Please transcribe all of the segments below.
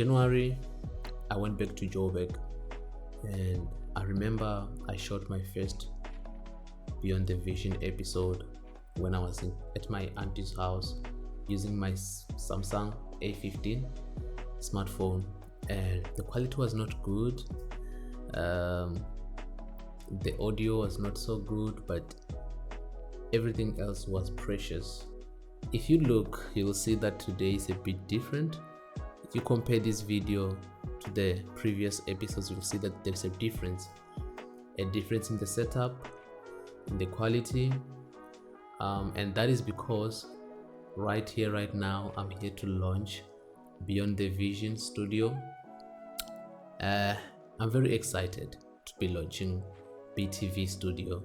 January, I went back to Joburg, and I remember I shot my first Beyond the Vision episode when I was at my auntie's house using my Samsung A15 smartphone, and the quality was not good. The audio was not so good, but everything else was precious. If you look, you will see that today is a bit different. If you compare this video to the previous episodes, you'll see that there's a difference in the setup, in the quality, and that is because right here, right now, I'm here to launch Beyond the Vision Studio. I'm very excited to be launching BTV Studio.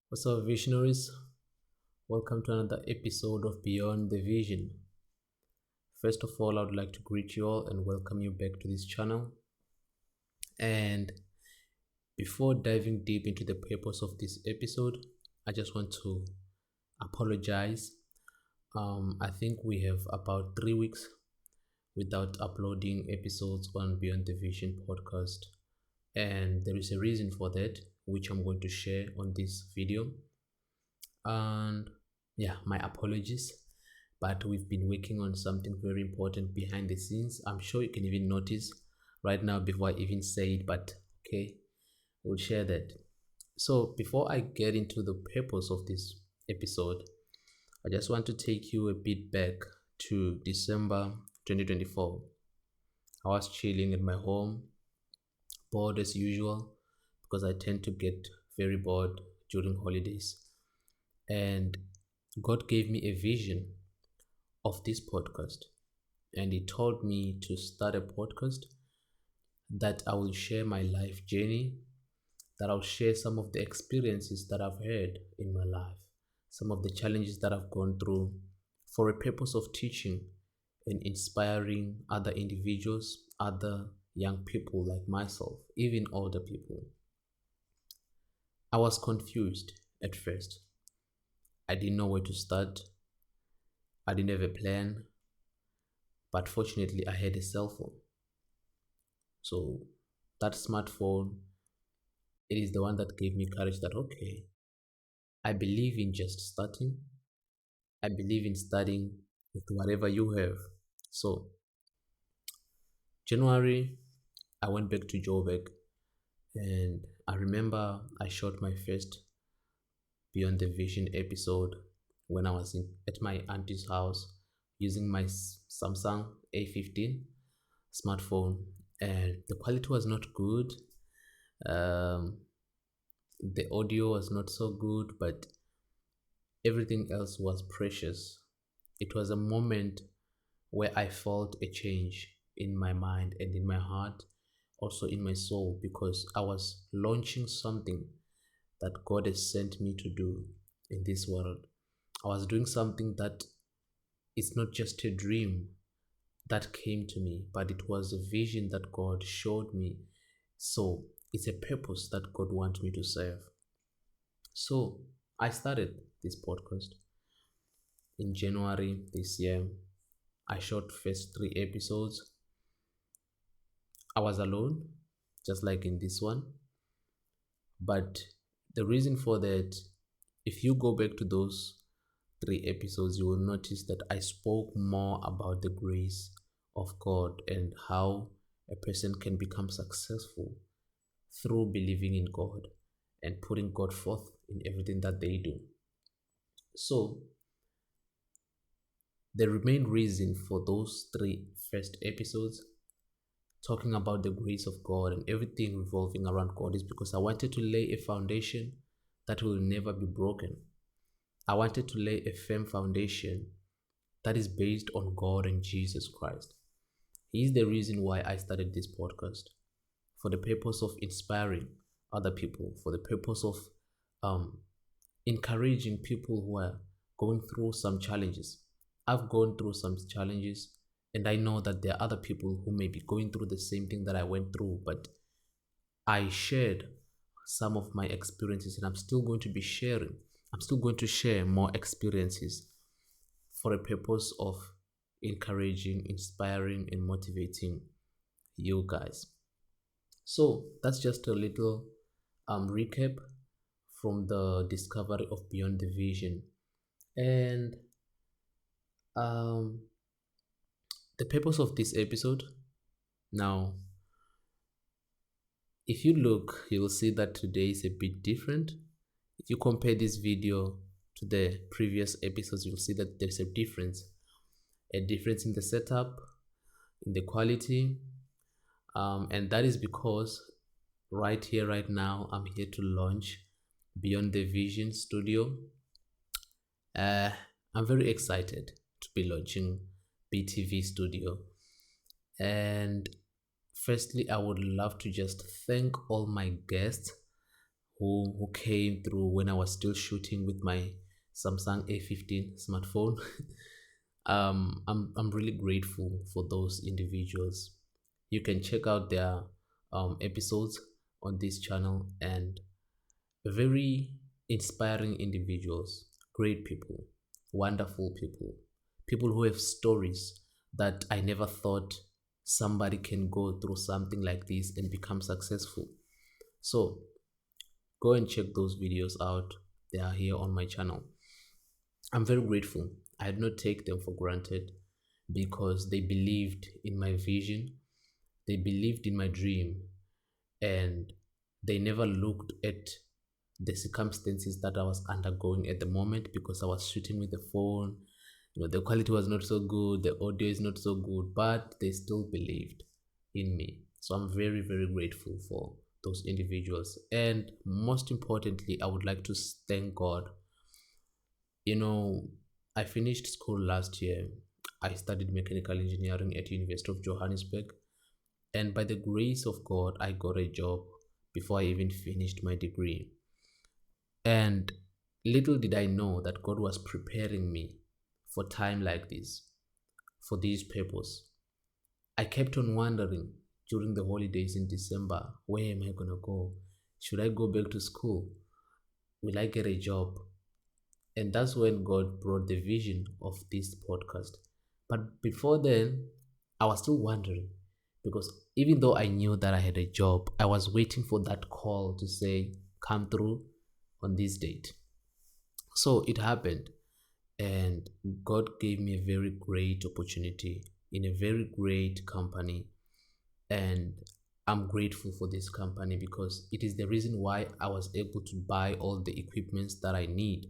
What's up, visionaries? Welcome to another episode of Beyond the Vision. First of all, I would like to greet you all and welcome you back to this channel. And before diving deep into the purpose of this episode, I just want to apologize. I think we have about 3 weeks without uploading episodes on Beyond the Vision podcast, and there is a reason for that, which I'm going to share on this video. And yeah, my apologies, but we've been working on something very important behind the scenes. I'm sure you can even notice right now before I even say it, but okay, we'll share that. So before I get into the purpose of this episode, I just want to take you a bit back to December 2024. I was chilling at my home, bored as usual, because I tend to get very bored during holidays. And God gave me a vision of this podcast, and He told me to start a podcast that I will share my life journey, that I'll share some of the experiences that I've had in my life, some of the challenges that I've gone through, for a purpose of teaching and inspiring other individuals, other young people like myself, even older people. I was confused at first. I didn't know where to start. I didn't have a plan, but fortunately I had a cell phone. So that smartphone, it is the one that gave me courage that, okay, I believe in just starting. I believe in starting with whatever you have. So January, I went back to Joburg, and I remember I shot my first Beyond the Vision episode when I was at my auntie's house using my Samsung A15 smartphone, and the quality was not good. The audio was not so good, but everything else was precious. It was a moment where I felt a change in my mind and in my heart, also in my soul, because I was launching something that God has sent me to do in this world. I was doing something that is not just a dream that came to me, but it was a vision that God showed me. So it's a purpose that God wants me to serve. So I started this podcast in January this year. I shot first 3 episodes. I was alone, just like in this one. But the reason for that, if you go back to those 3 episodes, you will notice that I spoke more about the grace of God and how a person can become successful through believing in God and putting God forth in everything that they do. So the main reason for those 3 first episodes, talking about the grace of God and everything revolving around God, is because I wanted to lay a foundation that will never be broken. I wanted to lay a firm foundation that is based on God and Jesus Christ. He is the reason why I started this podcast, for the purpose of inspiring other people, for the purpose of encouraging people who are going through some challenges. I've gone through some challenges And I know that there are other people who may be going through the same thing that I went through, but I shared some of my experiences, and I'm still going to be sharing. I'm still going to share more experiences for a purpose of encouraging, inspiring, and motivating you guys. So that's just a little recap from the discovery of Beyond the Vision. And um, the purpose of this episode now, if you look, you'll see that today is a bit different. If you compare this video to the previous episodes, you'll see that there's a difference in the setup, in the quality, and that is because right here, right now, I'm here to launch Beyond the Vision Studio. Uh, I'm very excited to be launching BTV Studio. And firstly, I would love to just thank all my guests who came through when I was still shooting with my Samsung A15 smartphone. I'm really grateful for those individuals. You can check out their episodes on this channel, and very inspiring individuals, great people, wonderful people, people who have stories that I never thought somebody can go through something like this and become successful. So go and check those videos out. They are here on my channel. I'm very grateful. I did not take them for granted because they believed in my vision, they believed in my dream, and they never looked at the circumstances that I was undergoing at the moment because I was shooting with the phone. The quality was not so good, the audio is not so good, but they still believed in me. So I'm very, very grateful for those individuals. And most importantly, I would like to thank God. You know, I finished school last year. I studied mechanical engineering at University of Johannesburg, and by the grace of God, I got a job before I even finished my degree. And little did I know that God was preparing me for time like this, for this purpose. I kept on wondering during the holidays in December, where am I going to go? Should I go back to school? Will I get a job? And that's when God brought the vision of this podcast. But before then, I was still wondering because even though I knew that I had a job, I was waiting for that call to say, come through on this date. So it happened, and God gave me a very great opportunity in a very great company. And I'm grateful for this company because it is the reason why I was able to buy all the equipments that I need.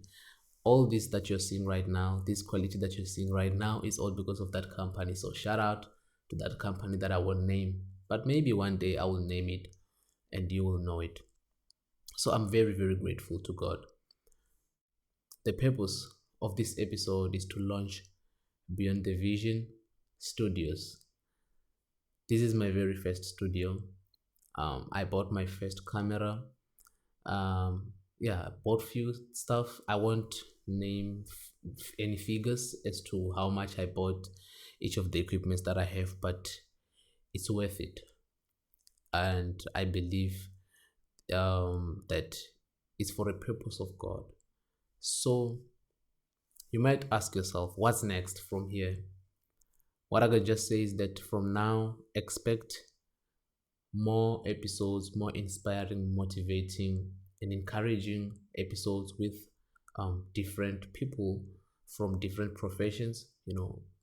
All this that you're seeing right now, this quality that you're seeing right now, is all because of that company. So shout out to that company that I won't name, but maybe one day I will name it and you will know it. So I'm very, very grateful to God. The purpose of this episode is to launch Beyond the Vision Studios. This is my very first studio. I bought my first camera. Yeah, bought few stuff. I won't name any figures as to how much I bought each of the equipments that I have, but it's worth it. And I believe that it's for a purpose of God. So you might ask yourself, what's next from here? What I can just say is that from now, expect more episodes, more inspiring, motivating, and encouraging episodes with different people from different professions,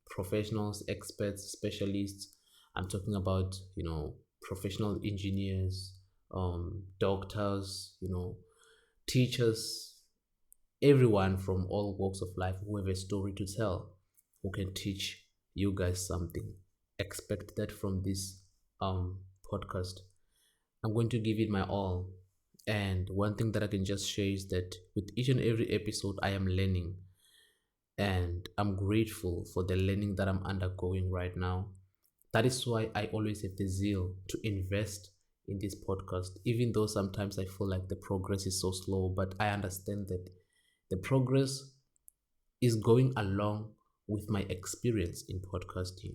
professionals, experts, specialists. I'm talking about, professional engineers, doctors, teachers, everyone from all walks of life who have a story to tell, who can teach you guys something. Expect that from this podcast. I'm going to give it my all. And one thing that I can just share is that with each and every episode, I am learning. And I'm grateful for the learning that I'm undergoing right now. That is why I always have the zeal to invest in this podcast, even though sometimes I feel like the progress is so slow. But I understand that the progress is going along with my experience in podcasting.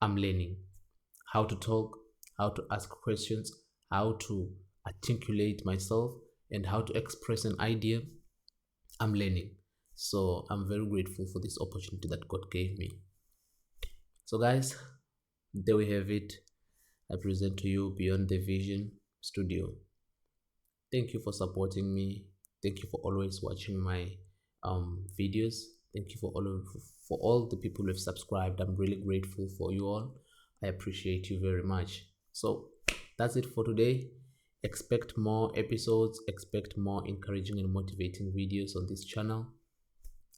I'm learning how to talk, how to ask questions, how to articulate myself, and how to express an idea. I'm learning. So I'm very grateful for this opportunity that God gave me. So, guys, there we have it. I present to you Beyond the Vision Studio. Thank you for supporting me. Thank you for always watching my videos. Thank you for all the people who have subscribed. I'm really grateful for you all. I appreciate you very much. So that's it for today. Expect more episodes, expect more encouraging and motivating videos on this channel.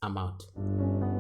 I'm out.